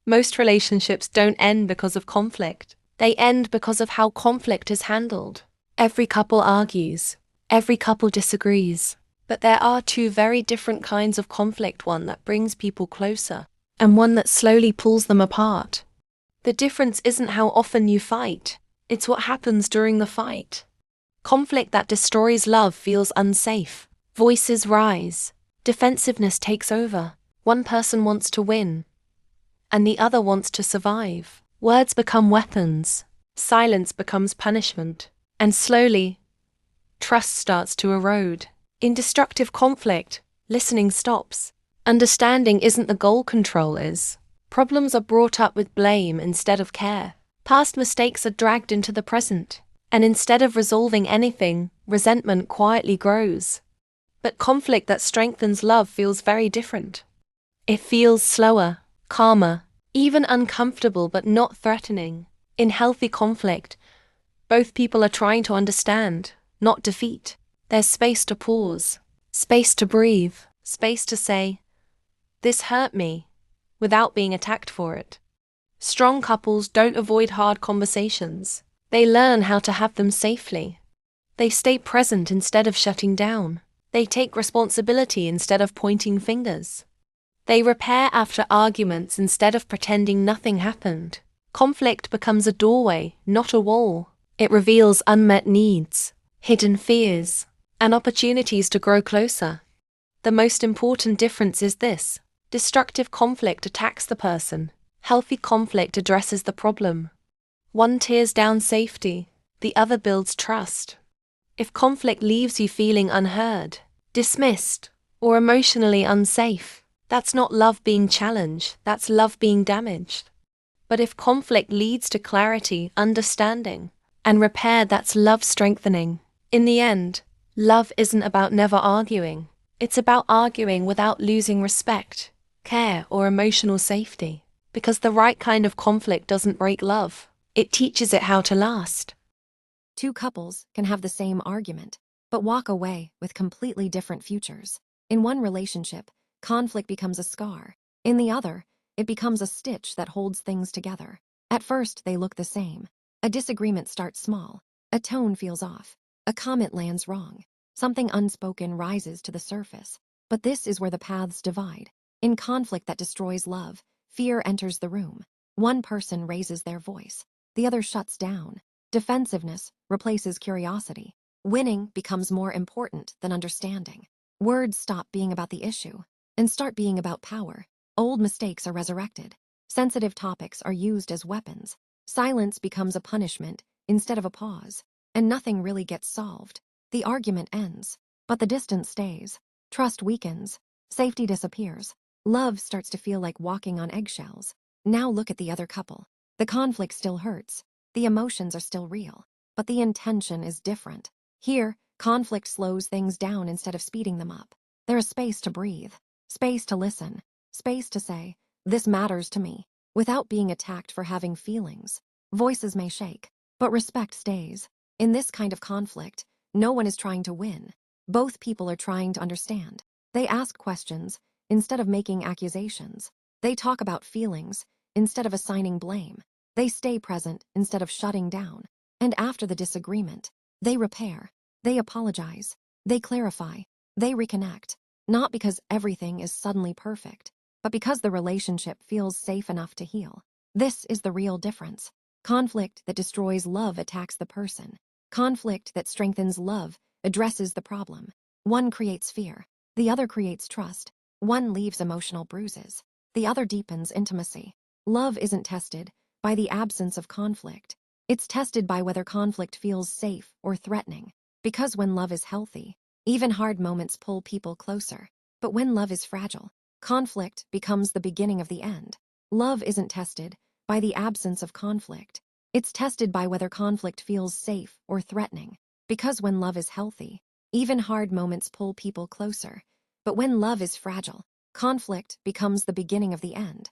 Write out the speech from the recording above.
Most relationships don't end because of conflict. They end because of how conflict is handled. Every couple argues. Every couple disagrees. But there are two very different kinds of conflict, one that brings people closer, and one that slowly pulls them apart. The difference isn't how often you fight, it's what happens during the fight. Conflict that destroys love feels unsafe. Voices rise. Defensiveness takes over. One person wants to win, and the other wants to survive. Words become weapons. Silence becomes punishment. And slowly, trust starts to erode. In destructive conflict, listening stops. Understanding isn't the goal, control is. Problems are brought up with blame instead of care. Past mistakes are dragged into the present. And instead of resolving anything, resentment quietly grows. But conflict that strengthens love feels very different. It feels slower, calmer, even uncomfortable but not threatening. In healthy conflict, both people are trying to understand, not defeat. There's space to pause, space to breathe, space to say, "This hurt me," without being attacked for it. Strong couples don't avoid hard conversations. They learn how to have them safely. They stay present instead of shutting down. They take responsibility instead of pointing fingers. They repair after arguments instead of pretending nothing happened. Conflict becomes a doorway, not a wall. It reveals unmet needs, hidden fears, and opportunities to grow closer. The most important difference is this: destructive conflict attacks the person. Healthy conflict addresses the problem. One tears down safety, the other builds trust. If conflict leaves you feeling unheard, dismissed, or emotionally unsafe, that's not love being challenged, that's love being damaged. But if conflict leads to clarity, understanding, and repair, that's love strengthening. In the end, love isn't about never arguing. It's about arguing without losing respect, care, or emotional safety. Because the right kind of conflict doesn't break love. It teaches it how to last. Two couples can have the same argument, but walk away with completely different futures. In one relationship, conflict becomes a scar. In the other, it becomes a stitch that holds things together. At first, they look the same. A disagreement starts small. A tone feels off. A comment lands wrong. Something unspoken rises to the surface. But this is where the paths divide. In conflict that destroys love, fear enters the room. One person raises their voice. The other shuts down. Defensiveness replaces curiosity. Winning becomes more important than understanding. Words stop being about the issue and start being about power. Old mistakes are resurrected. Sensitive topics are used as weapons. Silence becomes a punishment instead of a pause. And nothing really gets solved. The argument ends, but the distance stays. Trust weakens. Safety disappears. Love starts to feel like walking on eggshells. Now look at the other couple. The conflict still hurts. The emotions are still real. But the intention is different. Here, conflict slows things down instead of speeding them up. There is space to breathe. Space to listen. Space to say, "This matters to me," without being attacked for having feelings. Voices may shake, but respect stays. In this kind of conflict, no one is trying to win. Both people are trying to understand. They ask questions instead of making accusations. They talk about feelings instead of assigning blame. They stay present instead of shutting down. And after the disagreement, they repair. They apologize. They clarify. They reconnect. Not because everything is suddenly perfect, but because the relationship feels safe enough to heal. This is the real difference. Conflict that destroys love attacks the person. Conflict that strengthens love addresses the problem. One creates fear. The other creates trust. One leaves emotional bruises. The other deepens intimacy. Love isn't tested by the absence of conflict. It's tested by whether conflict feels safe or threatening. Because when love is healthy, even hard moments pull people closer. But when love is fragile, conflict becomes the beginning of the end. Love isn't tested by the absence of conflict. It's tested by whether conflict feels safe or threatening. Because when love is healthy, even hard moments pull people closer. But when love is fragile, conflict becomes the beginning of the end.